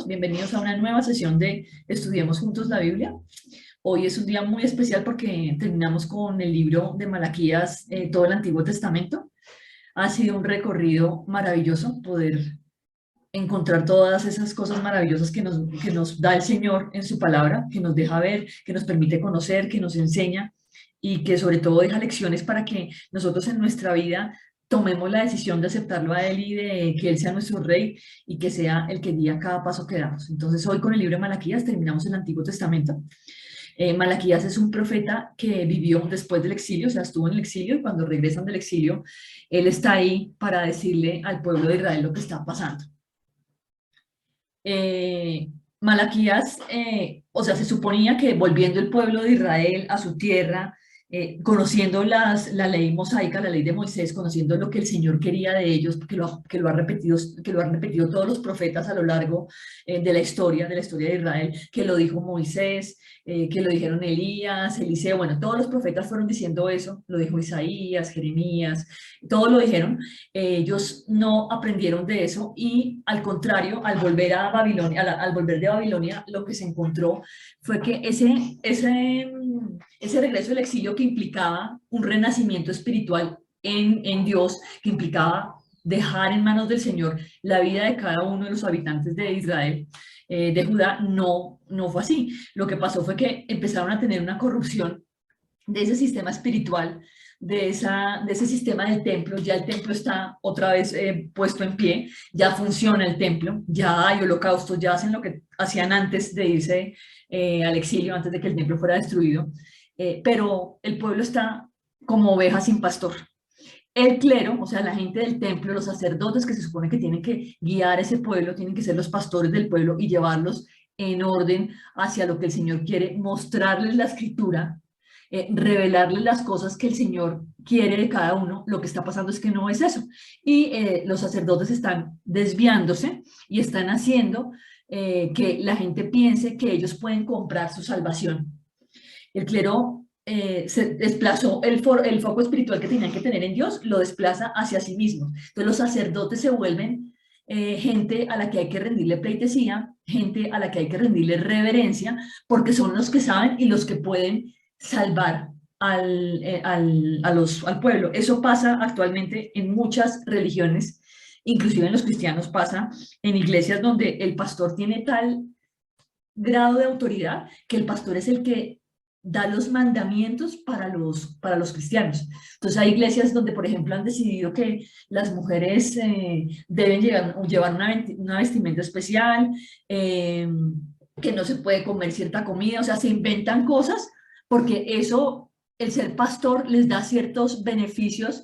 todos, bienvenidos a una nueva sesión de Estudiemos Juntos la Biblia. Hoy es un día muy especial porque terminamos con el libro de Malaquías, todo el Antiguo Testamento. Ha sido un recorrido maravilloso poder encontrar todas esas cosas maravillosas que nos da el Señor en su palabra, que nos deja ver, que nos permite conocer, que nos enseña y que sobre todo deja lecciones para que nosotros en nuestra vida tomemos la decisión de aceptarlo a Él y de que Él sea nuestro Rey y que sea el que guía cada paso que damos. Entonces hoy con el libro de Malaquías terminamos el Antiguo Testamento. Malaquías es un profeta que vivió después del exilio, o sea, estuvo en el exilio y cuando regresan del exilio, él está ahí para decirle al pueblo de Israel lo que está pasando. Malaquías, o sea, se suponía que volviendo el pueblo de Israel a su tierra, conociendo la ley mosaica, la ley de Moisés, conociendo lo que el Señor quería de ellos, que lo han repetido todos los profetas a lo largo de la historia de Israel, que lo dijo Moisés, que lo dijeron Elías, Eliseo, bueno, todos los profetas fueron diciendo eso, lo dijo Isaías, Jeremías, todos lo dijeron. Ellos no aprendieron de eso y al contrario, al volver a Babilonia, al volver de Babilonia, lo que se encontró fue que ese regreso del exilio que implicaba un renacimiento espiritual en Dios, que implicaba dejar en manos del Señor la vida de cada uno de los habitantes de Israel, de Judá, no fue así. Lo que pasó fue que empezaron a tener una corrupción de ese sistema espiritual, de ese sistema del templo. Ya el templo está otra vez puesto en pie, ya funciona el templo, ya hay holocaustos, ya hacen lo que hacían antes de irse al exilio, antes de que el templo fuera destruido, pero el pueblo está como oveja sin pastor. El clero, o sea, la gente del templo, los sacerdotes que se supone que tienen que guiar a ese pueblo, tienen que ser los pastores del pueblo y llevarlos en orden hacia lo que el Señor quiere, mostrarles la escritura, revelarles las cosas que el Señor quiere de cada uno. Lo que está pasando es que no es eso. Y los sacerdotes están desviándose y están haciendo que la gente piense que ellos pueden comprar su salvación. El clero se desplazó el foco espiritual que tenían que tener en Dios, lo desplaza hacia sí mismos. Entonces los sacerdotes se vuelven gente a la que hay que rendirle pleitesía, gente a la que hay que rendirle reverencia, porque son los que saben y los que pueden salvar al pueblo. Eso pasa actualmente en muchas religiones, inclusive en los cristianos pasa, en iglesias donde el pastor tiene tal grado de autoridad que el pastor es el que da los mandamientos para los cristianos. Entonces hay iglesias donde, por ejemplo, han decidido que las mujeres deben llevar una vestimenta especial, que no se puede comer cierta comida, o sea, se inventan cosas porque eso, el ser pastor les da ciertos beneficios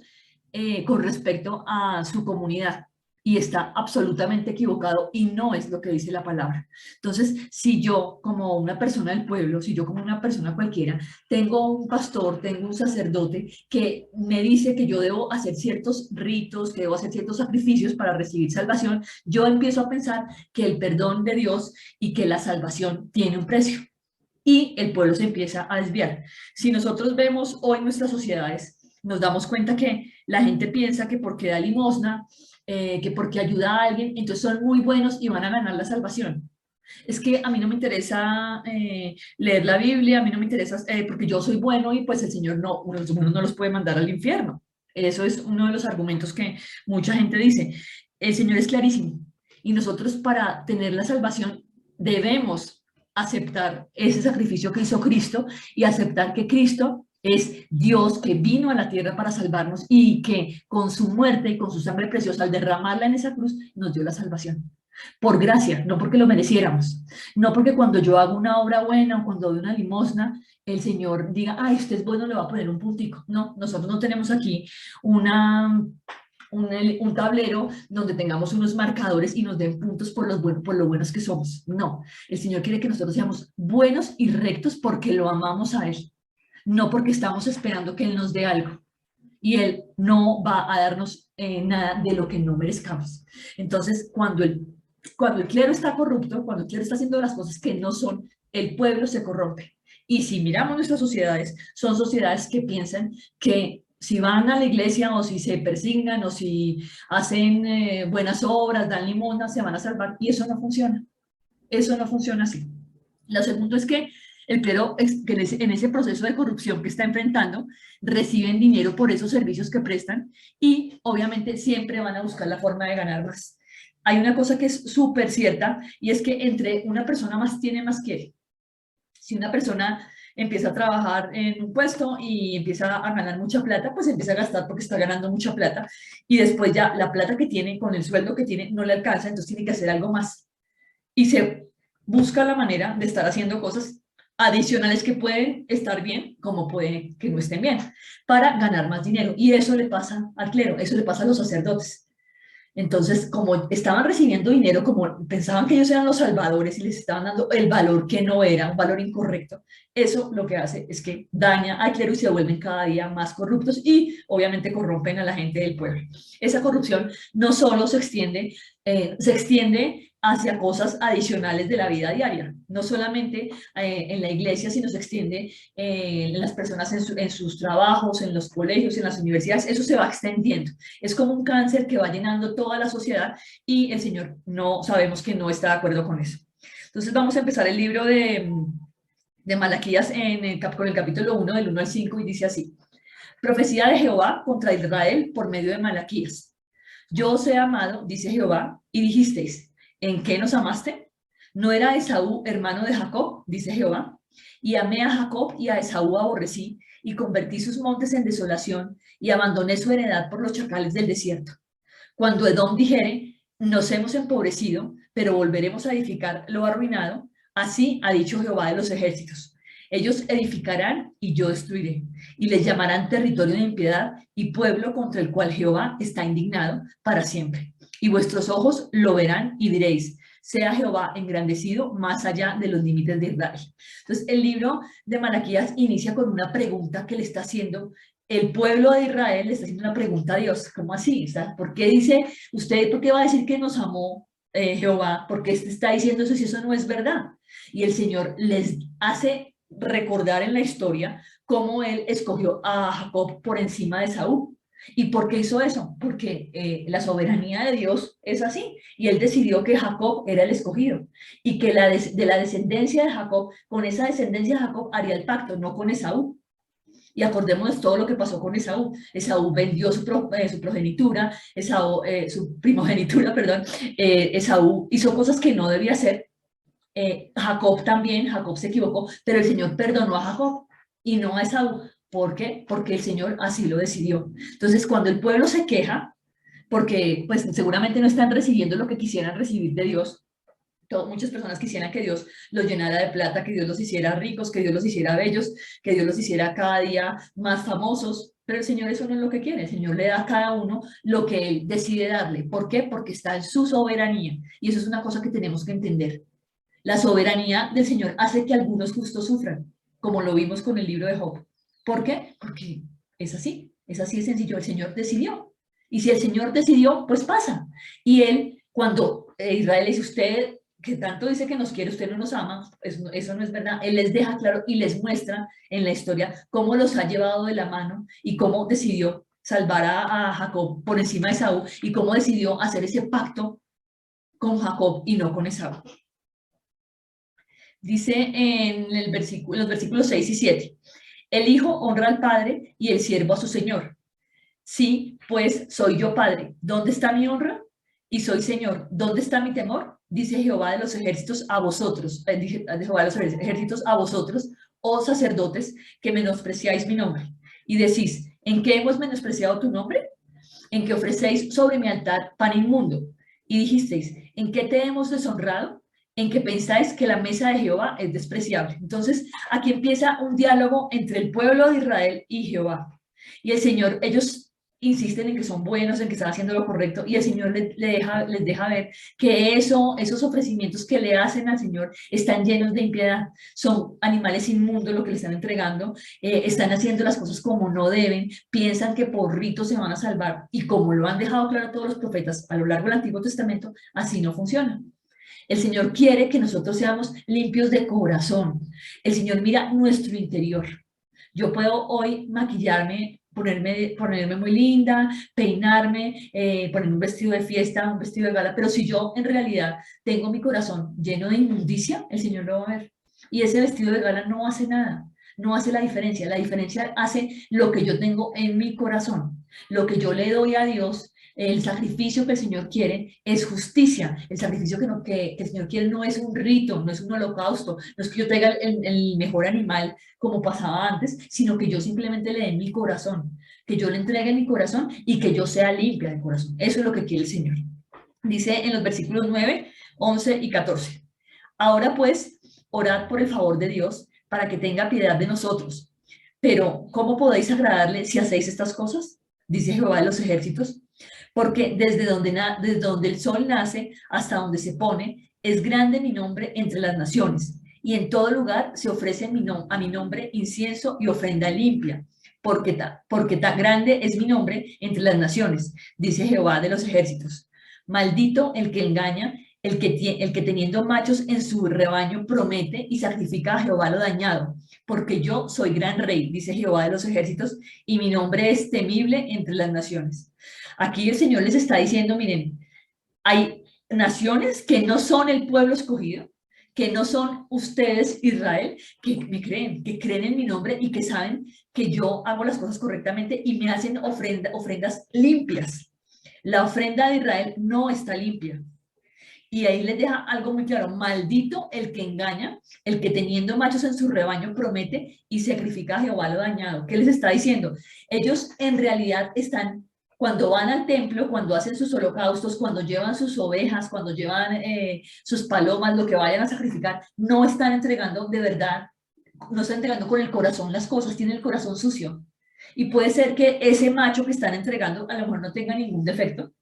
con respecto a su comunidad. Y está absolutamente equivocado y no es lo que dice la palabra. Entonces, si yo como una persona del pueblo, si yo como una persona cualquiera, tengo un pastor, tengo un sacerdote que me dice que yo debo hacer ciertos ritos, que debo hacer ciertos sacrificios para recibir salvación, yo empiezo a pensar que el perdón de Dios y que la salvación tiene un precio. Y el pueblo se empieza a desviar. Si nosotros vemos hoy nuestras sociedades, nos damos cuenta que la gente piensa que porque da limosna, que porque ayuda a alguien, entonces son muy buenos y van a ganar la salvación. Es que a mí no me interesa leer la Biblia, a mí no me interesa porque yo soy bueno y pues el Señor no, uno no los puede mandar al infierno. Eso es uno de los argumentos que mucha gente dice. El Señor es clarísimo y nosotros para tener la salvación debemos aceptar ese sacrificio que hizo Cristo y aceptar que Cristo es Dios que vino a la tierra para salvarnos y que con su muerte y con su sangre preciosa, al derramarla en esa cruz, nos dio la salvación. Por gracia, no porque lo mereciéramos. No porque cuando yo hago una obra buena o cuando doy una limosna, el Señor diga, ay, usted es bueno, le va a poner un puntico. No, nosotros no tenemos aquí un tablero donde tengamos unos marcadores y nos den puntos por lo buenos que somos. No, el Señor quiere que nosotros seamos buenos y rectos porque lo amamos a Él, no porque estamos esperando que Él nos dé algo. Y Él no va a darnos nada de lo que no merezcamos. Entonces, cuando el clero está corrupto, cuando el clero está haciendo las cosas que no son, el pueblo se corrompe. Y si miramos nuestras sociedades, son sociedades que piensan que si van a la iglesia o si se persignan o si hacen buenas obras, dan limosna, se van a salvar y eso no funciona. Eso no funciona así. Lo segundo es que el clero, que en ese proceso de corrupción que está enfrentando, reciben dinero por esos servicios que prestan y obviamente siempre van a buscar la forma de ganar más. Hay una cosa que es súper cierta y es que entre una persona más tiene, más quiere. Si una persona empieza a trabajar en un puesto y empieza a ganar mucha plata, pues empieza a gastar porque está ganando mucha plata y después ya la plata que tiene con el sueldo que tiene no le alcanza, entonces tiene que hacer algo más y se busca la manera de estar haciendo cosas adicionales que pueden estar bien como pueden que no estén bien para ganar más dinero. Y eso le pasa al clero, eso le pasa a los sacerdotes. Entonces, como estaban recibiendo dinero, como pensaban que ellos eran los salvadores y les estaban dando el valor que no era, un valor incorrecto, eso lo que hace es que daña al clero y se vuelven cada día más corruptos y obviamente corrompen a la gente del pueblo. Esa corrupción no solo se extiende hacia cosas adicionales de la vida diaria, no solamente en la iglesia, sino se extiende en las personas en sus trabajos, en los colegios, en las universidades, eso se va extendiendo. Es como un cáncer que va llenando toda la sociedad y el Señor no sabemos que no está de acuerdo con eso. Entonces vamos a empezar el libro de Malaquías con el capítulo 1, del 1 al 5, y dice así: Profecía de Jehová contra Israel por medio de Malaquías. Yo os he amado, dice Jehová, y dijisteis, ¿en qué nos amaste? ¿No era Esaú hermano de Jacob? Dice Jehová. Y amé a Jacob y a Esaú aborrecí, y convertí sus montes en desolación, y abandoné su heredad por los chacales del desierto. Cuando Edom dijere, nos hemos empobrecido, pero volveremos a edificar lo arruinado, así ha dicho Jehová de los ejércitos. Ellos edificarán y yo destruiré, y les llamarán territorio de impiedad y pueblo contra el cual Jehová está indignado para siempre. Y vuestros ojos lo verán y diréis, sea Jehová engrandecido más allá de los límites de Israel. Entonces, el libro de Malaquías inicia con una pregunta que le está haciendo el pueblo de Israel, le está haciendo una pregunta a Dios. ¿Cómo así? O sea, ¿por qué dice usted, por qué va a decir que nos amó Jehová? ¿Por qué está diciendo eso si eso no es verdad? Y el Señor les hace recordar en la historia cómo él escogió a Jacob por encima de Saúl. ¿Y por qué hizo eso? Porque la soberanía de Dios es así. Y él decidió que Jacob era el escogido. Y que de la descendencia de Jacob, con esa descendencia de Jacob haría el pacto, no con Esaú. Y acordémonos todo lo que pasó con Esaú. Esaú vendió su progenitura, su primogenitura, perdón. Esaú hizo cosas que no debía hacer. Jacob también, Jacob se equivocó, pero el Señor perdonó a Jacob y no a Esaú. ¿Por qué? Porque el Señor así lo decidió. Entonces, cuando el pueblo se queja, porque pues seguramente no están recibiendo lo que quisieran recibir de Dios, muchas personas quisieran que Dios los llenara de plata, que Dios los hiciera ricos, que Dios los hiciera bellos, que Dios los hiciera cada día más famosos, pero el Señor eso no es lo que quiere. El Señor le da a cada uno lo que Él decide darle. ¿Por qué? Porque está en su soberanía y eso es una cosa que tenemos que entender. La soberanía del Señor hace que algunos justos sufran, como lo vimos con el libro de Job. ¿Por qué? Porque es así de sencillo. El Señor decidió. Y si el Señor decidió, pues pasa. Y Él, cuando Israel dice, usted que tanto dice que nos quiere, usted no nos ama, eso no es verdad. Él les deja claro y les muestra en la historia cómo los ha llevado de la mano y cómo decidió salvar a Jacob por encima de Esaú y cómo decidió hacer ese pacto con Jacob y no con Esaú. Dice en los versículos 6 y 7, el hijo honra al padre y el siervo a su señor. Sí, pues soy yo padre, ¿dónde está mi honra? Y soy señor, ¿dónde está mi temor? Dice Jehová de los ejércitos a vosotros, dice Jehová de los ejércitos a vosotros, oh sacerdotes, que menospreciáis mi nombre. Y decís, ¿en qué hemos menospreciado tu nombre? En que ofrecéis sobre mi altar pan inmundo. Y dijisteis, ¿en qué te hemos deshonrado? En que pensáis que la mesa de Jehová es despreciable. Entonces, aquí empieza un diálogo entre el pueblo de Israel y Jehová. Y el Señor, ellos insisten en que son buenos, en que están haciendo lo correcto, y el Señor les deja ver que esos ofrecimientos que le hacen al Señor están llenos de impiedad, son animales inmundos lo que le están entregando, están haciendo las cosas como no deben, piensan que por rito se van a salvar, y como lo han dejado claro todos los profetas a lo largo del Antiguo Testamento, así no funciona. El Señor quiere que nosotros seamos limpios de corazón. El Señor mira nuestro interior. Yo puedo hoy maquillarme ponerme muy linda, peinarme, ponerme un vestido de fiesta, un vestido de gala, pero si yo en realidad tengo mi corazón lleno de inmundicia, el Señor lo va a ver. Y ese vestido de gala no hace nada, no hace la diferencia hace lo que yo tengo en mi corazón, lo que yo le doy a Dios. El sacrificio que el Señor quiere es justicia. El sacrificio que el Señor quiere no es un rito, no es un holocausto, no es que yo traiga el mejor animal como pasaba antes, sino que yo simplemente le dé mi corazón, que yo le entregue mi corazón y que yo sea limpia de corazón. Eso es lo que quiere el Señor. Dice en los versículos 9, 11 y 14. Ahora pues, orad por el favor de Dios para que tenga piedad de nosotros. Pero, ¿cómo podéis agradarle si hacéis estas cosas? Dice Jehová de los ejércitos. Porque desde donde el sol nace hasta donde se pone, es grande mi nombre entre las naciones. Y en todo lugar se ofrece a mi nombre incienso y ofrenda limpia, porque tan grande es mi nombre entre las naciones, dice Jehová de los ejércitos. Maldito el que engaña, el que teniendo machos en su rebaño promete y sacrifica a Jehová lo dañado, porque yo soy gran rey, dice Jehová de los ejércitos, y mi nombre es temible entre las naciones. Aquí el Señor les está diciendo, miren, hay naciones que no son el pueblo escogido, que no son ustedes, Israel, que me creen, que creen en mi nombre y que saben que yo hago las cosas correctamente y me hacen ofrendas limpias. La ofrenda de Israel no está limpia. Y ahí les deja algo muy claro, maldito el que engaña, el que teniendo machos en su rebaño promete y sacrifica a Jehová lo dañado. ¿Qué les está diciendo? Ellos en realidad están, cuando van al templo, cuando hacen sus holocaustos, cuando llevan sus ovejas, cuando llevan sus palomas, lo que vayan a sacrificar, no están entregando de verdad, no están entregando con el corazón las cosas, tienen el corazón sucio. Y puede ser que ese macho que están entregando a lo mejor no tenga ningún defecto,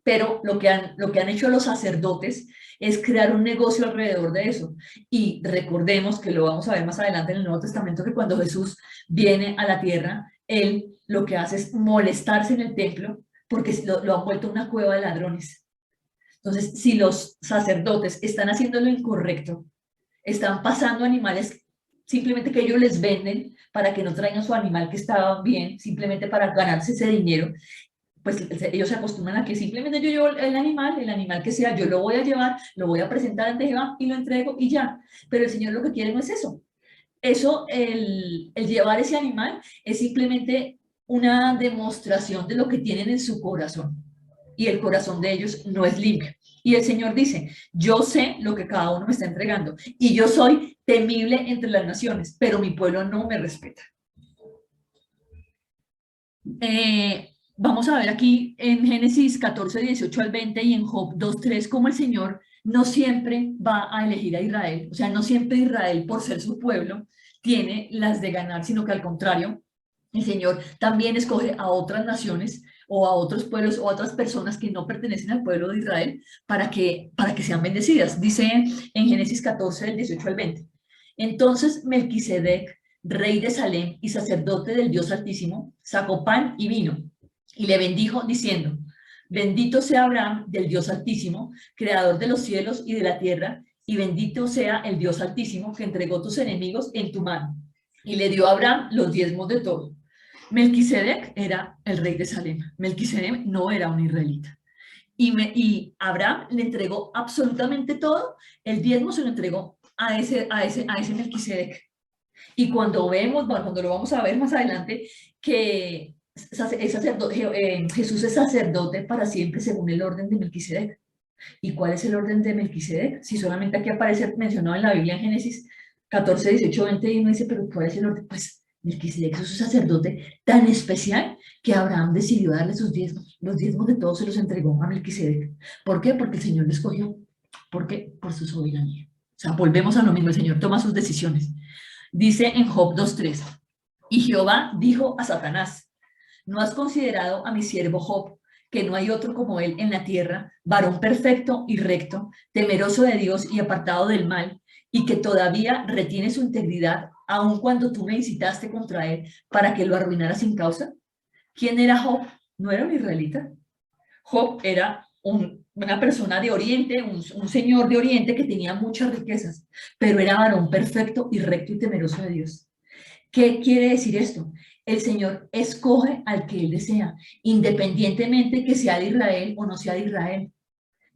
pero lo que han hecho los sacerdotes es crear un negocio alrededor de eso. Y recordemos que lo vamos a ver más adelante en el Nuevo Testamento, que cuando Jesús viene a la tierra, él lo que hace es molestarse en el templo porque lo han vuelto una cueva de ladrones. Entonces, si los sacerdotes están haciendo lo incorrecto, están pasando animales simplemente que ellos les venden para que no traigan su animal que estaba bien, simplemente para ganarse ese dinero, pues ellos se acostumbran a que simplemente yo llevo el animal que sea, yo lo voy a llevar, lo voy a presentar ante Jehová y lo entrego y ya. Pero el Señor lo que quiere no es eso. Eso, el llevar ese animal es simplemente una demostración de lo que tienen en su corazón. Y el corazón de ellos no es limpio. Y el Señor dice, yo sé lo que cada uno me está entregando y yo soy temible entre las naciones, pero mi pueblo no me respeta. Vamos a ver aquí en Génesis 14, 18 al 20 y en Job 2, 3, cómo el Señor no siempre va a elegir a Israel. O sea, no siempre Israel, por ser su pueblo, tiene las de ganar, sino que al contrario, el Señor también escoge a otras naciones o a otros pueblos o a otras personas que no pertenecen al pueblo de Israel para que sean bendecidas. Dice en Génesis 14, del 18 al 20. Entonces Melquisedec, rey de Salem y sacerdote del Dios Altísimo, sacó pan y vino y le bendijo diciendo, bendito sea Abraham del Dios Altísimo, creador de los cielos y de la tierra, y bendito sea el Dios Altísimo que entregó tus enemigos en tu mano. Y le dio a Abraham los diezmos de todo. Melquisedec era el rey de Salem. Melquisedec no era un israelita. Y Abraham le entregó absolutamente todo, el diezmo se lo entregó a ese Melquisedec. Y cuando vemos, bueno, cuando lo vamos a ver más adelante, que Jesús es sacerdote para siempre según el orden de Melquisedec. ¿Y cuál es el orden de Melquisedec? Si solamente aquí aparece mencionado en la Biblia en Génesis 14, 18, 20, y uno dice, pero ¿cuál es el orden? Pues Melquisedec es un sacerdote tan especial que Abraham decidió darle sus diezmos. Los diezmos de todos se los entregó a Melquisedec. ¿Por qué? Porque el Señor lo escogió. ¿Por qué? Por su soberanía. O sea, volvemos a lo mismo, el Señor toma sus decisiones. Dice en Job 2:3, y Jehová dijo a Satanás, ¿no has considerado a mi siervo Job, que no hay otro como él en la tierra, varón perfecto y recto, temeroso de Dios y apartado del mal, y que todavía retiene su integridad, aun cuando tú me incitaste contra él para que lo arruinara sin causa? ¿Quién era Job? No era un israelita. Job era una persona de Oriente, un señor de Oriente que tenía muchas riquezas, pero era varón perfecto y recto y temeroso de Dios. ¿Qué quiere decir esto? El Señor escoge al que Él desea, independientemente que sea de Israel o no sea de Israel.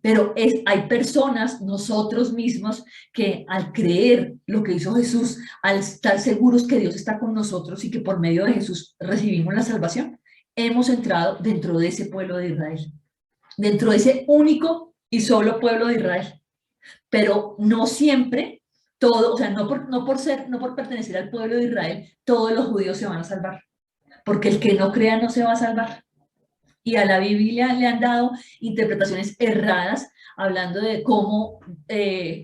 Pero hay personas, nosotros mismos, que al creer lo que hizo Jesús, al estar seguros que Dios está con nosotros y que por medio de Jesús recibimos la salvación, hemos entrado dentro de ese pueblo de Israel, dentro de ese único y solo pueblo de Israel. Pero no siempre todo, o sea, no por pertenecer al pueblo de Israel, todos los judíos se van a salvar, porque el que no crea no se va a salvar. Y a la Biblia le han dado interpretaciones erradas, hablando de cómo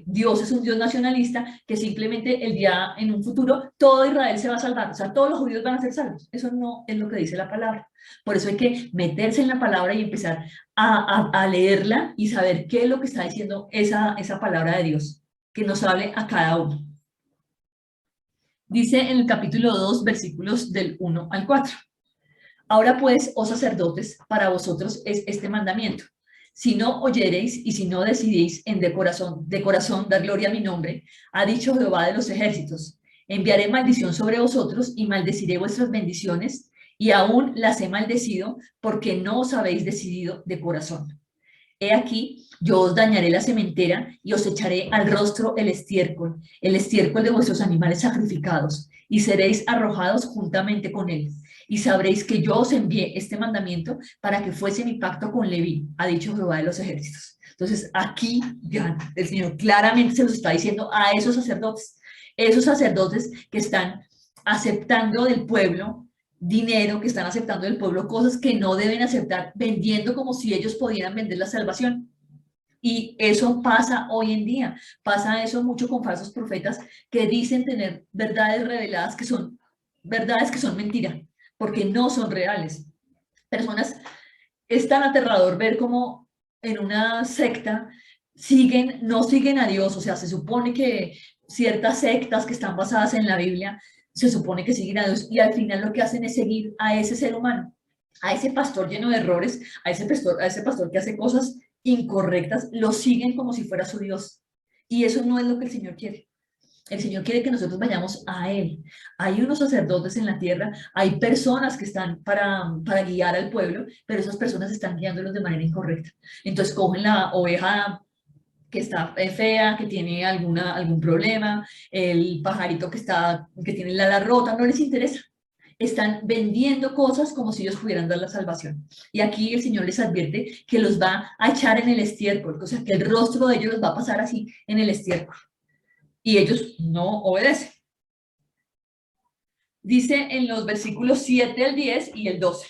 Dios es un Dios nacionalista, que simplemente el día en un futuro todo Israel se va a salvar, o sea, todos los judíos van a ser salvos. Eso no es lo que dice la palabra. Por eso hay que meterse en la palabra y empezar a leerla y saber qué es lo que está diciendo esa palabra de Dios, que nos hable a cada uno. Dice en el capítulo 2, versículos del 1 al 4. Ahora pues, oh sacerdotes, para vosotros es este mandamiento. Si no oyereis y si no decidéis de corazón dar gloria a mi nombre, ha dicho Jehová de los ejércitos, enviaré maldición sobre vosotros y maldeciré vuestras bendiciones, y aún las he maldecido porque no os habéis decidido de corazón. He aquí, yo os dañaré la sementera y os echaré al rostro el estiércol de vuestros animales sacrificados, y seréis arrojados juntamente con él. Y sabréis que yo os envié este mandamiento para que fuese mi pacto con Leví, ha dicho Jehová de los ejércitos. Entonces, aquí ya el Señor claramente se los está diciendo a esos sacerdotes que están aceptando del pueblo dinero, que están aceptando del pueblo cosas que no deben aceptar, vendiendo como si ellos pudieran vender la salvación. Y eso pasa hoy en día, pasa eso mucho con falsos profetas que dicen tener verdades reveladas que son verdades que son mentira, porque no son reales. Personas, es tan aterrador ver cómo en una secta no siguen a Dios, o sea, se supone que ciertas sectas que están basadas en la Biblia se supone que siguen a Dios y al final lo que hacen es seguir a ese ser humano, a ese pastor lleno de errores, a ese pastor que hace cosas incorrectas, lo siguen como si fuera su Dios. Y eso no es lo que el Señor quiere. El Señor quiere que nosotros vayamos a Él. Hay unos sacerdotes en la tierra, hay personas que están para guiar al pueblo, pero esas personas están guiándolos de manera incorrecta. Entonces cogen la oveja que está fea, que tiene algún problema, el pajarito que tiene la ala rota, no les interesa. Están vendiendo cosas como si ellos pudieran dar la salvación. Y aquí el Señor les advierte que los va a echar en el estiércol, o sea, que el rostro de ellos los va a pasar así en el estiércol. Y ellos no obedecen. Dice en los versículos 7 al 10 y el 12,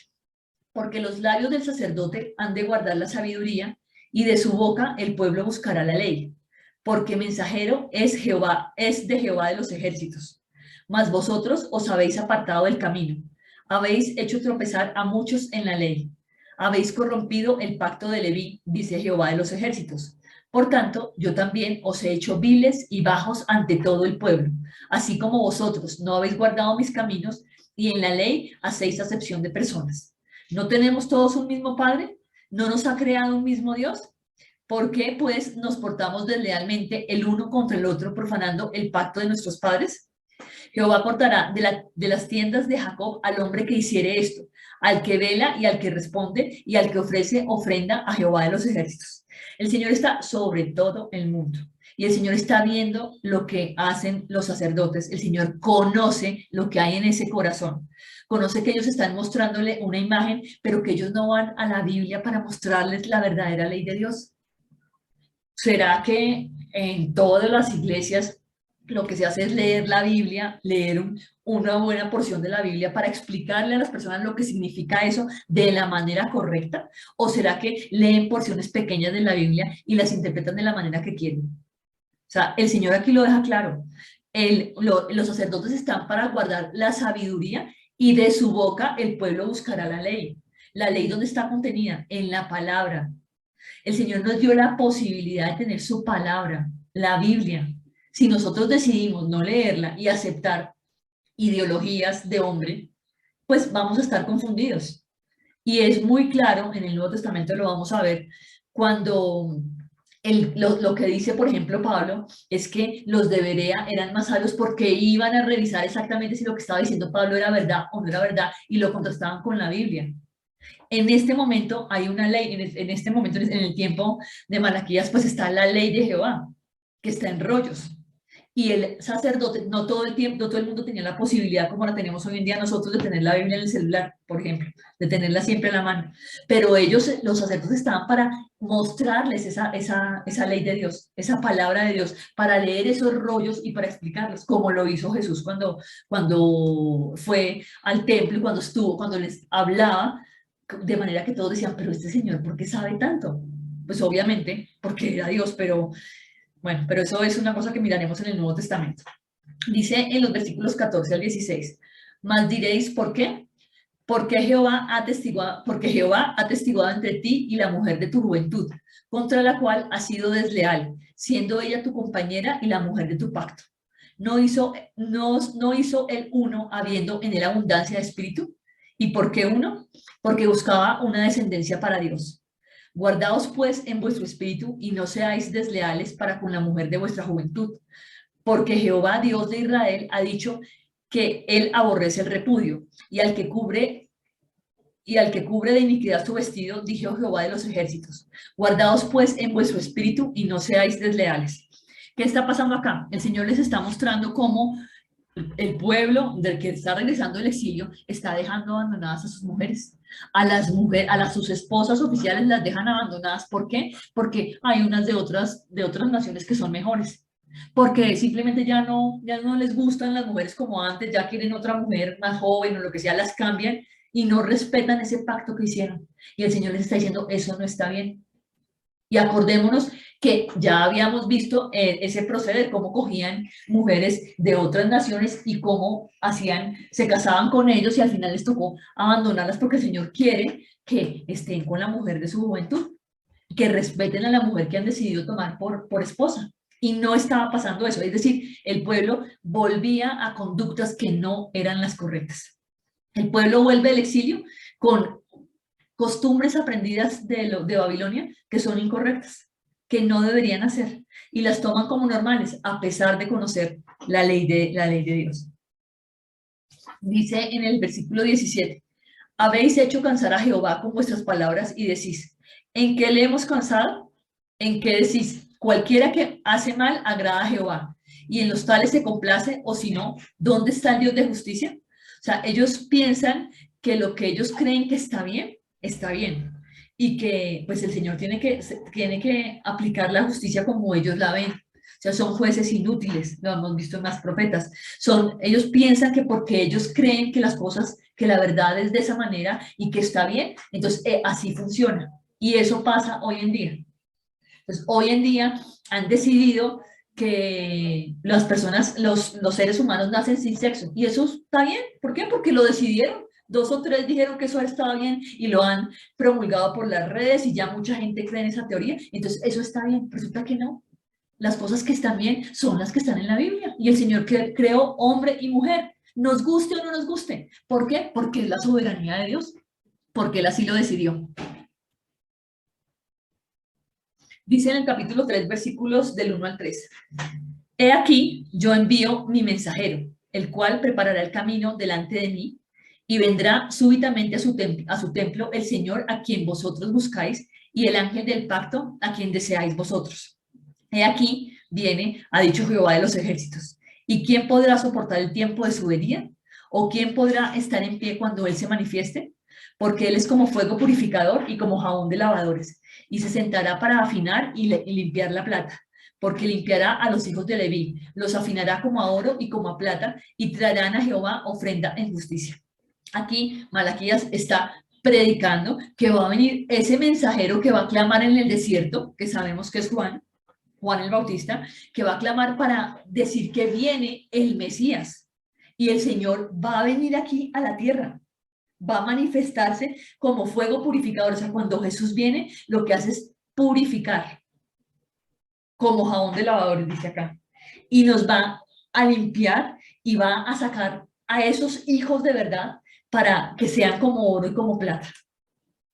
porque los labios del sacerdote han de guardar la sabiduría, y de su boca el pueblo buscará la ley, porque mensajero es Jehová, es de Jehová de los ejércitos. Mas vosotros os habéis apartado del camino, habéis hecho tropezar a muchos en la ley, habéis corrompido el pacto de Leví, dice Jehová de los ejércitos. Por tanto, yo también os he hecho viles y bajos ante todo el pueblo, así como vosotros no habéis guardado mis caminos, y en la ley hacéis acepción de personas. ¿No tenemos todos un mismo Padre? ¿No nos ha creado un mismo Dios? ¿Por qué, pues, nos portamos deslealmente el uno contra el otro, profanando el pacto de nuestros padres? Jehová cortará de las tiendas de Jacob al hombre que hiciere esto, al que vela y al que responde y al que ofrece ofrenda a Jehová de los ejércitos. El Señor está sobre todo el mundo. Y el Señor está viendo lo que hacen los sacerdotes. El Señor conoce lo que hay en ese corazón. Conoce que ellos están mostrándole una imagen, pero que ellos no van a la Biblia para mostrarles la verdadera ley de Dios. ¿Será que en todas las iglesias lo que se hace es leer la Biblia, leer una buena porción de la Biblia para explicarle a las personas lo que significa eso de la manera correcta? ¿O será que leen porciones pequeñas de la Biblia y las interpretan de la manera que quieren? O sea, el Señor aquí lo deja claro. Los sacerdotes están para guardar la sabiduría y de su boca el pueblo buscará la ley. La ley, ¿dónde está contenida? En la palabra. El Señor nos dio la posibilidad de tener su palabra, la Biblia. Si nosotros decidimos no leerla y aceptar ideologías de hombre, pues vamos a estar confundidos. Y es muy claro, en el Nuevo Testamento lo vamos a ver, cuando Lo que dice, por ejemplo, Pablo, es que los de Berea eran más sabios porque iban a revisar exactamente si lo que estaba diciendo Pablo era verdad o no era verdad y lo contrastaban con la Biblia. En este momento hay una ley, en este momento, en el tiempo de Malaquías, pues está la ley de Jehová, que está en rollos. Y el sacerdote, no todo el tiempo, no todo el mundo tenía la posibilidad, como la tenemos hoy en día nosotros, de tener la Biblia en el celular, por ejemplo, de tenerla siempre a la mano. Pero ellos, los sacerdotes, estaban para mostrarles esa ley de Dios, esa palabra de Dios, para leer esos rollos y para explicarlos, como lo hizo Jesús cuando fue al templo y cuando estuvo, cuando les hablaba, de manera que todos decían, pero este señor, ¿por qué sabe tanto? Pues obviamente, porque era Dios, pero bueno, pero eso es una cosa que miraremos en el Nuevo Testamento. Dice en los versículos 14 al 16, mas diréis, ¿por qué? Porque Jehová ha testiguado entre ti y la mujer de tu juventud, contra la cual has sido desleal, siendo ella tu compañera y la mujer de tu pacto. No hizo el uno habiendo en él abundancia de espíritu. ¿Y por qué uno? Porque buscaba una descendencia para Dios. Guardaos pues en vuestro espíritu y no seáis desleales para con la mujer de vuestra juventud, porque Jehová, Dios de Israel, ha dicho que él aborrece el repudio y al que cubre de iniquidad su vestido, dijo Jehová de los ejércitos. Guardaos pues en vuestro espíritu y no seáis desleales. ¿Qué está pasando acá? El Señor les está mostrando cómo el pueblo del que está regresando del exilio está dejando abandonadas a sus mujeres. A sus esposas oficiales las dejan abandonadas. ¿Por qué? Porque hay unas de otras naciones que son mejores. Porque simplemente ya no les gustan las mujeres como antes, ya quieren otra mujer más joven o lo que sea, las cambian y no respetan ese pacto que hicieron. Y el Señor les está diciendo, eso no está bien. Y acordémonos que ya habíamos visto ese proceder, cómo cogían mujeres de otras naciones y cómo se casaban con ellos y al final les tocó abandonarlas porque el Señor quiere que estén con la mujer de su juventud, que respeten a la mujer que han decidido tomar por esposa. Y no estaba pasando eso, es decir, el pueblo volvía a conductas que no eran las correctas. El pueblo vuelve del exilio con costumbres aprendidas de Babilonia que son incorrectas, que no deberían hacer, y las toman como normales, a pesar de conocer la ley de Dios. Dice en el versículo 17, habéis hecho cansar a Jehová con vuestras palabras y decís, ¿en qué le hemos cansado? ¿En qué decís? Cualquiera que hace mal agrada a Jehová, y en los tales se complace, o si no, ¿dónde está el Dios de justicia? O sea, ellos piensan que lo que ellos creen que está bien, y que pues el Señor tiene que aplicar la justicia como ellos la ven. O sea, son jueces inútiles, lo hemos visto en más profetas. Ellos piensan que porque ellos creen que las cosas, que la verdad es de esa manera y que está bien, entonces así funciona. Y eso pasa hoy en día. Entonces, hoy en día han decidido que las personas, los seres humanos nacen sin sexo. Y eso está bien. ¿Por qué? Porque lo decidieron. Dos o tres dijeron que eso estaba bien y lo han promulgado por las redes y ya mucha gente cree en esa teoría. Entonces, eso está bien. Resulta que no. Las cosas que están bien son las que están en la Biblia. Y el Señor creó hombre y mujer, nos guste o no nos guste. ¿Por qué? Porque es la soberanía de Dios, porque Él así lo decidió. Dice en el capítulo 3, versículos del 1 al 3. He aquí, yo envío mi mensajero, el cual preparará el camino delante de mí, y vendrá súbitamente a su templo el Señor a quien vosotros buscáis, y el ángel del pacto a quien deseáis vosotros. He aquí, viene, ha dicho Jehová de los ejércitos. ¿Y quién podrá soportar el tiempo de su venida? ¿O quién podrá estar en pie cuando Él se manifieste? Porque Él es como fuego purificador y como jabón de lavadores, y se sentará para afinar y limpiar la plata, porque limpiará a los hijos de Leví, los afinará como a oro y como a plata, y traerán a Jehová ofrenda en justicia. Aquí Malaquías está predicando que va a venir ese mensajero que va a clamar en el desierto, que sabemos que es Juan el Bautista, que va a clamar para decir que viene el Mesías. Y el Señor va a venir aquí a la tierra, va a manifestarse como fuego purificador. O sea, cuando Jesús viene, lo que hace es purificar, como jabón de lavadores, dice acá. Y nos va a limpiar y va a sacar a esos hijos de verdad para que sean como oro y como plata,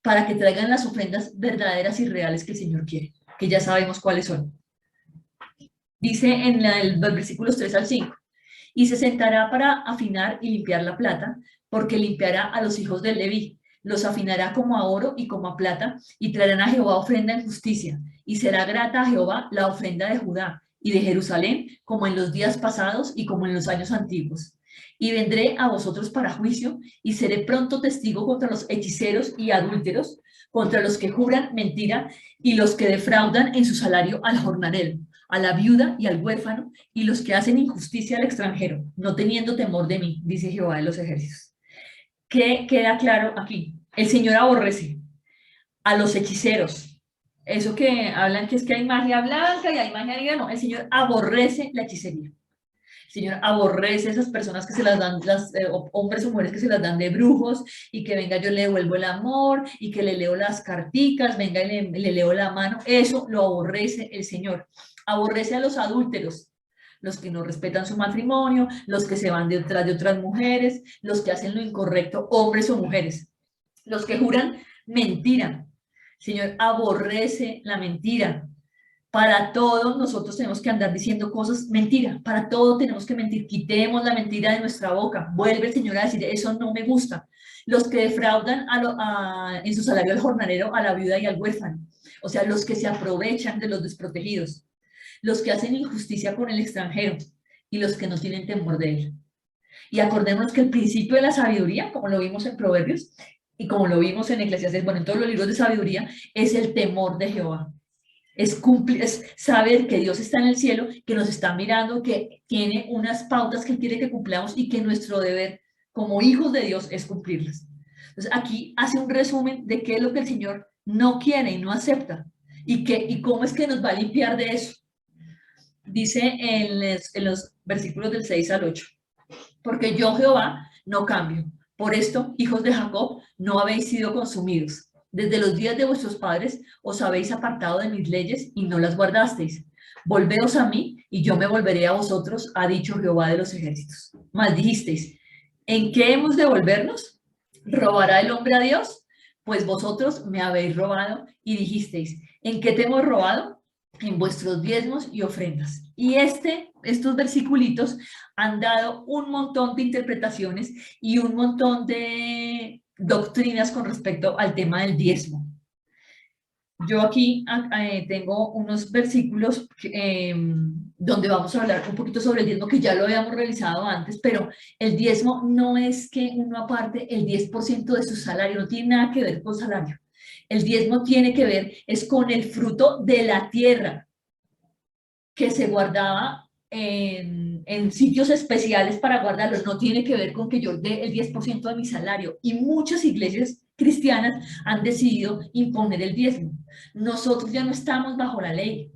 para que traigan las ofrendas verdaderas y reales que el Señor quiere. que ya sabemos cuáles son. Dice en los versículos 3 al 5, y se sentará para afinar y limpiar la plata, porque limpiará a los hijos de Leví, los afinará como a oro y como a plata, y traerán a Jehová ofrenda en justicia, y será grata a Jehová la ofrenda de Judá y de Jerusalén, como en los días pasados y como en los años antiguos. Y vendré a vosotros para juicio, y seré pronto testigo contra los hechiceros y adúlteros, contra los que juran mentira y los que defraudan en su salario al jornalero, a la viuda y al huérfano, y los que hacen injusticia al extranjero, no teniendo temor de mí, dice Jehová de los ejércitos. ¿Qué queda claro aquí? El Señor aborrece a los hechiceros. Eso que hablan que es que hay magia blanca y hay magia negra, no, el Señor aborrece la hechicería. El Señor aborrece esas personas que se las dan, hombres o mujeres que se las dan de brujos y que venga yo le devuelvo el amor y que le leo las carticas, venga y le leo la mano. Eso lo aborrece el Señor. Aborrece a los adúlteros, los que no respetan su matrimonio, los que se van detrás de otras mujeres, los que hacen lo incorrecto, hombres o mujeres, los que juran mentira. El Señor aborrece la mentira. Para todo nosotros tenemos que andar diciendo cosas mentira, para todo tenemos que mentir, quitemos la mentira de nuestra boca, vuelve el Señor a decir, eso no me gusta. Los que defraudan en su salario al jornalero, a la viuda y al huérfano, o sea, los que se aprovechan de los desprotegidos, los que hacen injusticia con el extranjero y los que no tienen temor de él. Y acordémonos que el principio de la sabiduría, como lo vimos en Proverbios y como lo vimos en Eclesiastés, bueno, en todos los libros de sabiduría, es el temor de Jehová. Es saber que Dios está en el cielo, que nos está mirando, que tiene unas pautas que Él quiere que cumplamos y que nuestro deber como hijos de Dios es cumplirlas. Entonces aquí hace un resumen de qué es lo que el Señor no quiere y no acepta y cómo es que nos va a limpiar de eso. Dice en los versículos del 6 al 8, porque yo Jehová no cambio. Por esto, hijos de Jacob, no habéis sido consumidos. Desde los días de vuestros padres os habéis apartado de mis leyes y no las guardasteis. Volveos a mí y yo me volveré a vosotros, ha dicho Jehová de los ejércitos. Mas dijisteis, ¿en qué hemos de volvernos? ¿Robará el hombre a Dios? Pues vosotros me habéis robado y dijisteis, ¿en qué te hemos robado? En vuestros diezmos y ofrendas. Y estos versiculitos han dado un montón de interpretaciones y un montón de doctrinas con respecto al tema del diezmo. Yo aquí tengo unos versículos donde vamos a hablar un poquito sobre el diezmo, que ya lo habíamos realizado antes, pero el diezmo no es que uno aparte el 10% de su salario, no tiene nada que ver con salario. El diezmo tiene que ver es con el fruto de la tierra que se guardaba en sitios especiales para guardarlo. No tiene que ver con que yo dé el 10% de mi salario. Y muchas iglesias cristianas han decidido imponer el diezmo. Nosotros ya no estamos bajo la ley.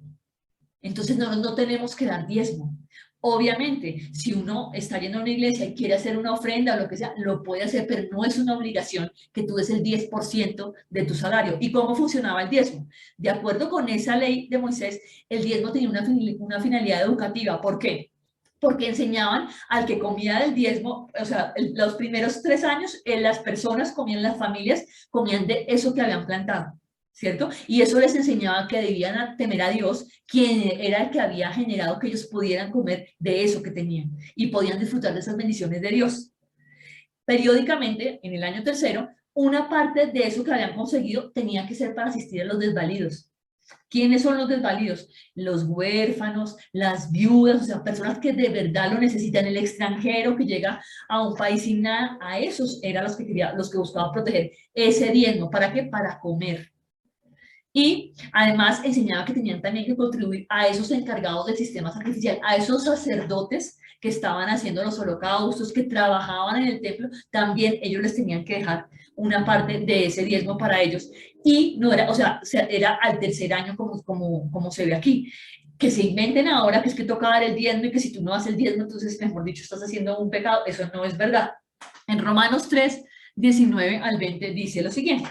Entonces no tenemos que dar diezmo. Obviamente, si uno está yendo a una iglesia y quiere hacer una ofrenda o lo que sea, lo puede hacer, pero no es una obligación que tú des el 10% de tu salario. ¿Y cómo funcionaba el diezmo? De acuerdo con esa ley de Moisés, el diezmo tenía una finalidad educativa. ¿Por qué? Porque enseñaban al que comía del diezmo, o sea, los primeros 3 años, las personas comían, las familias comían de eso que habían plantado. ¿Cierto? Y eso les enseñaba que debían temer a Dios, quien era el que había generado que ellos pudieran comer de eso que tenían y podían disfrutar de esas bendiciones de Dios. Periódicamente, en el año tercero, una parte de eso que habían conseguido tenía que ser para asistir a los desvalidos. ¿Quiénes son los desvalidos? Los huérfanos, las viudas, o sea, personas que de verdad lo necesitan, el extranjero que llega a un país sin nada, a esos eran los que buscaba proteger ese diezmo. ¿Para qué? Para comer. Y además enseñaba que tenían también que contribuir a esos encargados del sistema sacrificial, a esos sacerdotes que estaban haciendo los holocaustos, que trabajaban en el templo, también ellos les tenían que dejar una parte de ese diezmo para ellos. Y no era, o sea, era al tercer año como se ve aquí. Que se inventen ahora que es que toca dar el diezmo y que si tú no haces el diezmo, entonces, mejor dicho, estás haciendo un pecado. Eso no es verdad. En Romanos 3, 19 al 20 dice lo siguiente.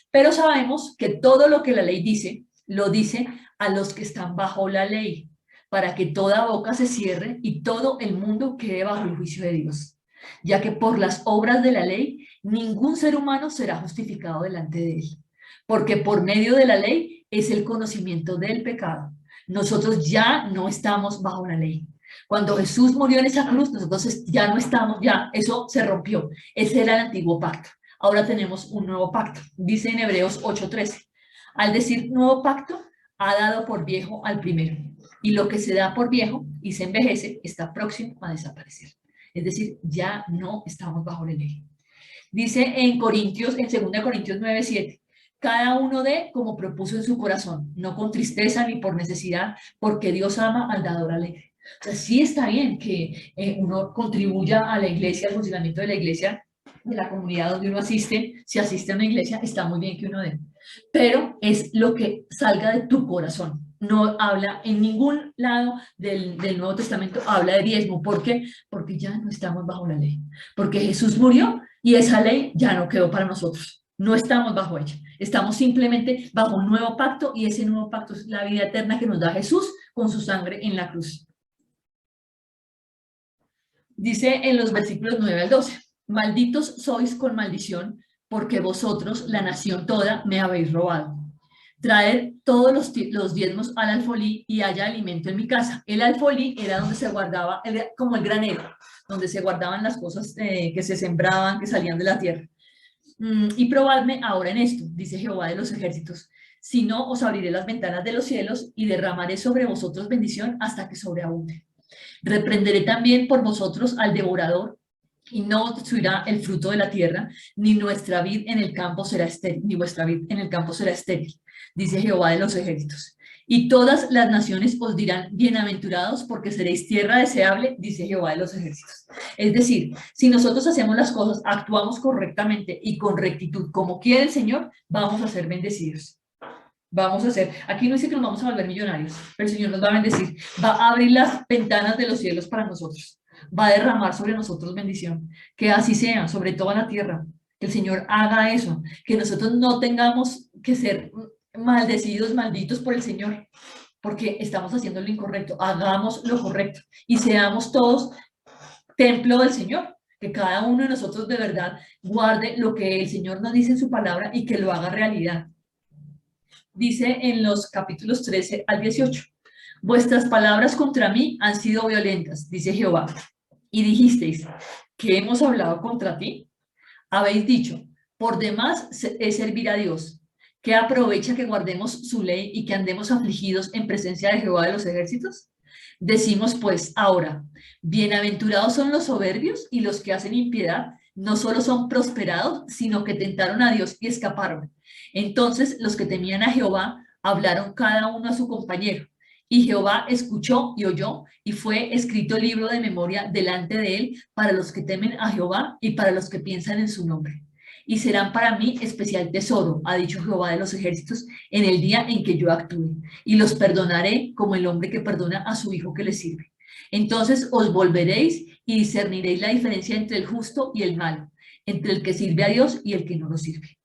Pero sabemos que todo lo que la ley dice, lo dice a los que están bajo la ley, para que toda boca se cierre y todo el mundo quede bajo el juicio de Dios, ya que por las obras de la ley ningún ser humano será justificado delante de él, porque por medio de la ley es el conocimiento del pecado. Nosotros ya no estamos bajo la ley. Cuando Jesús murió en esa cruz, nosotros ya no estamos, ya eso se rompió. Ese era el antiguo pacto. Ahora tenemos un nuevo pacto. Dice en Hebreos 8:13. Al decir nuevo pacto, ha dado por viejo al primero. Y lo que se da por viejo y se envejece está próximo a desaparecer. Es decir, ya no estamos bajo la ley. Dice en Corintios, en 2 Corintios 9:7, cada uno dé como propuso en su corazón, no con tristeza ni por necesidad, porque Dios ama al dador alegre. O sea, sí está bien que uno contribuya a la iglesia, al funcionamiento de la iglesia, de la comunidad donde uno asiste. Si asiste a una iglesia, está muy bien que uno dé, pero es lo que salga de tu corazón. No habla en ningún lado del Nuevo Testamento, habla de diezmo. ¿Por qué? Porque ya no estamos bajo la ley. Porque Jesús murió y esa ley ya no quedó para nosotros. No estamos bajo ella. Estamos simplemente bajo un nuevo pacto, y ese nuevo pacto es la vida eterna que nos da Jesús con su sangre en la cruz. Dice en los versículos 9 al 12, malditos sois con maldición, porque vosotros, la nación toda, me habéis robado. Traed todos los diezmos al alfolí y haya alimento en mi casa. El alfolí era donde se guardaba, como el granero, donde se guardaban las cosas que se sembraban, que salían de la tierra. Y probadme ahora en esto, dice Jehová de los ejércitos. Si no, os abriré las ventanas de los cielos y derramaré sobre vosotros bendición hasta que sobreabunde. Reprenderé también por vosotros al devorador, y no destruirá el fruto de la tierra, ni nuestra vid en el campo será estéril, ni vuestra vid en el campo será estéril, dice Jehová de los ejércitos. Y todas las naciones os dirán bienaventurados, porque seréis tierra deseable, dice Jehová de los ejércitos. Es decir, si nosotros hacemos las cosas, actuamos correctamente y con rectitud, como quiere el Señor, vamos a ser bendecidos. Vamos a hacer, aquí no dice que nos vamos a volver millonarios, pero el Señor nos va a bendecir, va a abrir las ventanas de los cielos para nosotros, va a derramar sobre nosotros bendición, que así sea, sobre toda la tierra, que el Señor haga eso, que nosotros no tengamos que ser maldecidos, malditos por el Señor, porque estamos haciendo lo incorrecto. Hagamos lo correcto y seamos todos templo del Señor, que cada uno de nosotros de verdad guarde lo que el Señor nos dice en su palabra y que lo haga realidad. Dice en los capítulos 13 al 18, vuestras palabras contra mí han sido violentas, dice Jehová, y dijisteis, ¿qué hemos hablado contra ti? Habéis dicho, por demás es servir a Dios, ¿qué aprovecha que guardemos su ley y que andemos afligidos en presencia de Jehová de los ejércitos? Decimos pues ahora, bienaventurados son los soberbios y los que hacen impiedad, no solo son prosperados, sino que tentaron a Dios y escaparon. Entonces los que temían a Jehová hablaron cada uno a su compañero, y Jehová escuchó y oyó, y fue escrito libro de memoria delante de él para los que temen a Jehová y para los que piensan en su nombre. Y serán para mí especial tesoro, ha dicho Jehová de los ejércitos, en el día en que yo actúe, y los perdonaré como el hombre que perdona a su hijo que le sirve. Entonces os volveréis y discerniréis la diferencia entre el justo y el malo, entre el que sirve a Dios y el que no lo sirve.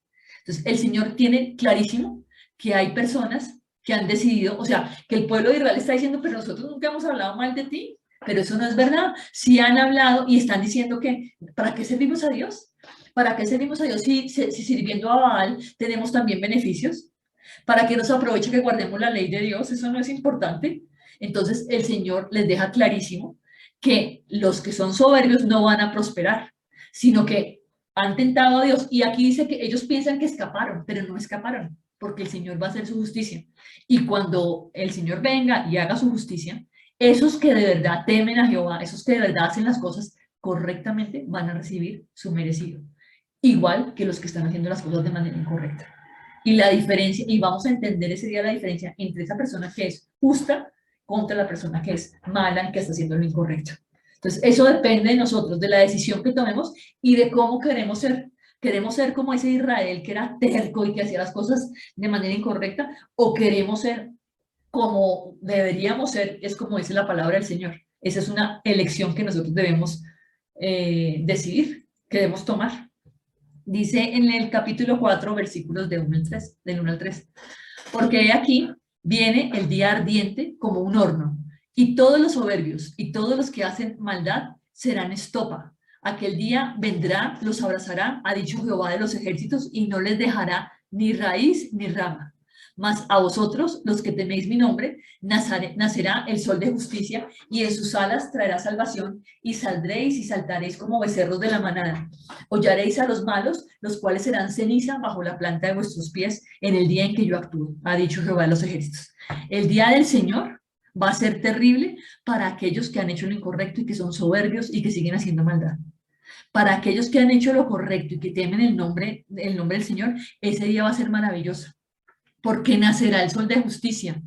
Entonces, el Señor tiene clarísimo que hay personas que han decidido, o sea, que el pueblo de Israel está diciendo, pero nosotros nunca hemos hablado mal de ti, pero eso no es verdad. Sí han hablado y están diciendo que, ¿para qué servimos a Dios? ¿Para qué servimos a Dios si sirviendo a Baal tenemos también beneficios? ¿Para qué nos aprovecha que guardemos la ley de Dios? Eso no es importante. Entonces, el Señor les deja clarísimo que los que son soberbios no van a prosperar, sino que han tentado a Dios, y aquí dice que ellos piensan que escaparon, pero no escaparon, porque el Señor va a hacer su justicia. Y cuando el Señor venga y haga su justicia, esos que de verdad temen a Jehová, esos que de verdad hacen las cosas correctamente, van a recibir su merecido, igual que los que están haciendo las cosas de manera incorrecta. Y la diferencia, y vamos a entender ese día la diferencia entre esa persona que es justa contra la persona que es mala y que está haciendo lo incorrecto. Entonces, eso depende de nosotros, de la decisión que tomemos y de cómo queremos ser. ¿Queremos ser como ese Israel que era terco y que hacía las cosas de manera incorrecta? ¿O queremos ser como deberíamos ser? Es como dice la palabra del Señor. Esa es una elección que nosotros debemos decidir, que debemos tomar. Dice en el capítulo 4, versículos del 1 al 3. Porque aquí viene el día ardiente como un horno, y todos los soberbios y todos los que hacen maldad serán estopa. Aquel día vendrá, los abrazará, ha dicho Jehová de los ejércitos, y no les dejará ni raíz ni rama. Mas a vosotros, los que teméis mi nombre, nacerá el sol de justicia, y en sus alas traerá salvación, y saldréis y saltaréis como becerros de la manada. Hollaréis a los malos, los cuales serán ceniza bajo la planta de vuestros pies en el día en que yo actúe, ha dicho Jehová de los ejércitos. El día del Señor va a ser terrible para aquellos que han hecho lo incorrecto y que son soberbios y que siguen haciendo maldad. Para aquellos que han hecho lo correcto y que temen el nombre del Señor, ese día va a ser maravilloso, porque nacerá el sol de justicia,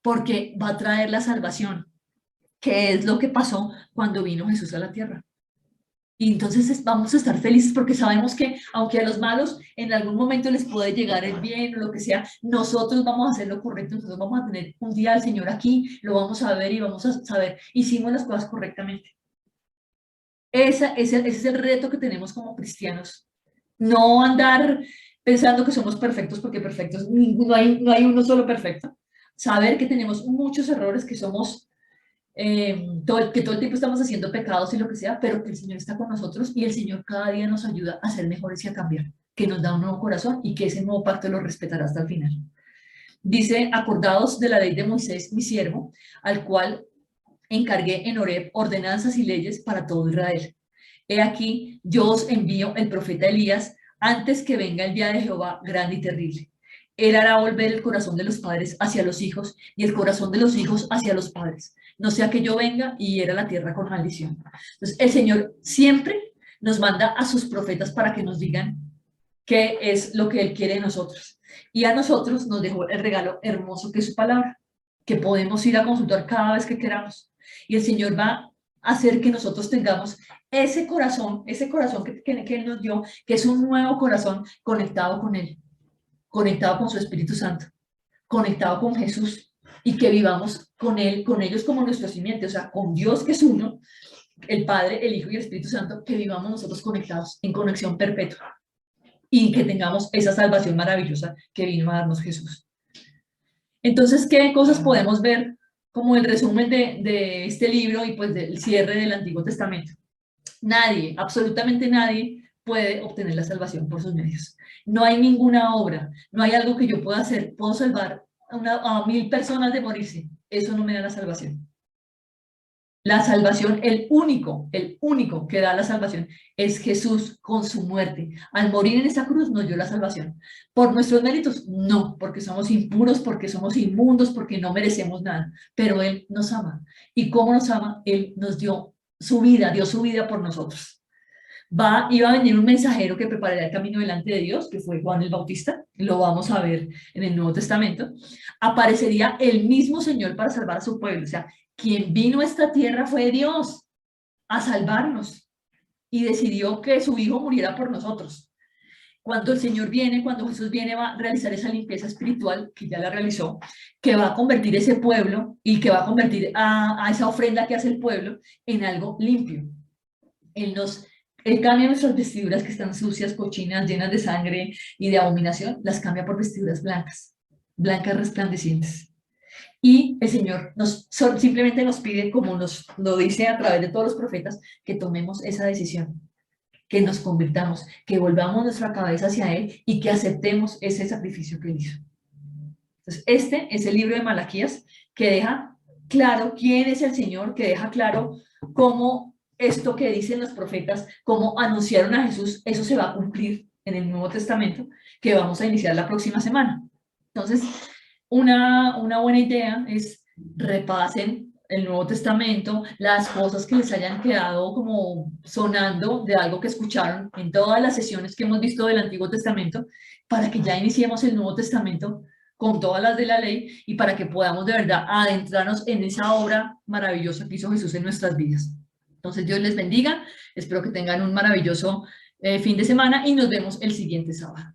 porque va a traer la salvación, que es lo que pasó cuando vino Jesús a la tierra. Y entonces vamos a estar felices porque sabemos que aunque a los malos en algún momento les puede llegar el bien o lo que sea, nosotros vamos a hacer lo correcto, nosotros vamos a tener un día al Señor aquí, lo vamos a ver y vamos a saber, hicimos las cosas correctamente. Ese es el reto que tenemos como cristianos. No andar pensando que somos perfectos porque perfectos, no hay uno solo perfecto. Saber que tenemos muchos errores, que somos, que todo el tiempo estamos haciendo pecados y lo que sea, pero que el Señor está con nosotros y el Señor cada día nos ayuda a ser mejores y a cambiar, que nos da un nuevo corazón y que ese nuevo pacto lo respetará hasta el final. Dice, acordados de la ley de Moisés, mi siervo, al cual encargué en Horeb ordenanzas y leyes para todo Israel. He aquí, yo os envío el profeta Elías antes que venga el día de Jehová grande y terrible. Él hará volver el corazón de los padres hacia los hijos y el corazón de los hijos hacia los padres. No sea que yo venga y hiera la tierra con maldición. Entonces, el Señor siempre nos manda a sus profetas para que nos digan qué es lo que Él quiere de nosotros. Y a nosotros nos dejó el regalo hermoso que es su palabra, que podemos ir a consultar cada vez que queramos. Y el Señor va a hacer que nosotros tengamos ese corazón que Él nos dio, que es un nuevo corazón conectado con Él, conectado con su Espíritu Santo, conectado con Jesús, y que vivamos con Él, con ellos como nuestro simiente, o sea, con Dios que es uno, el Padre, el Hijo y el Espíritu Santo, que vivamos nosotros conectados en conexión perpetua y que tengamos esa salvación maravillosa que vino a darnos Jesús. Entonces, ¿qué cosas podemos ver como el resumen de este libro y pues del cierre del Antiguo Testamento? Nadie, absolutamente nadie puede obtener la salvación por sus medios. No hay ninguna obra, no hay algo que yo pueda hacer. Puedo salvar a 1000 personas de morirse. Eso no me da la salvación. La salvación, el único que da la salvación es Jesús con su muerte. Al morir en esa cruz nos dio la salvación. ¿Por nuestros méritos? No, porque somos impuros, porque somos inmundos, porque no merecemos nada. Pero Él nos ama. ¿Y cómo nos ama? Él nos dio su vida por nosotros. Iba a venir un mensajero que prepararía el camino delante de Dios, que fue Juan el Bautista, lo vamos a ver en el Nuevo Testamento. Aparecería el mismo Señor para salvar a su pueblo, o sea, quien vino a esta tierra fue Dios a salvarnos y decidió que su Hijo muriera por nosotros. Cuando el Señor viene, cuando Jesús viene, va a realizar esa limpieza espiritual, que ya la realizó, que va a convertir ese pueblo y que va a convertir a esa ofrenda que hace el pueblo en algo limpio. Él cambia nuestras vestiduras que están sucias, cochinas, llenas de sangre y de abominación, las cambia por vestiduras blancas, blancas resplandecientes. Y el Señor simplemente nos pide, como nos lo dice a través de todos los profetas, que tomemos esa decisión, que nos convirtamos, que volvamos nuestra cabeza hacia Él y que aceptemos ese sacrificio que Él hizo. Entonces, este es el libro de Malaquías que deja claro quién es el Señor, que deja claro cómo esto que dicen los profetas, cómo anunciaron a Jesús, eso se va a cumplir en el Nuevo Testamento, que vamos a iniciar la próxima semana. Entonces, una buena idea es repasen el Nuevo Testamento, las cosas que les hayan quedado como sonando de algo que escucharon en todas las sesiones que hemos visto del Antiguo Testamento, para que ya iniciemos el Nuevo Testamento con todas las de la ley y para que podamos de verdad adentrarnos en esa obra maravillosa que hizo Jesús en nuestras vidas. Entonces, Dios les bendiga, espero que tengan un maravilloso fin de semana y nos vemos el siguiente sábado.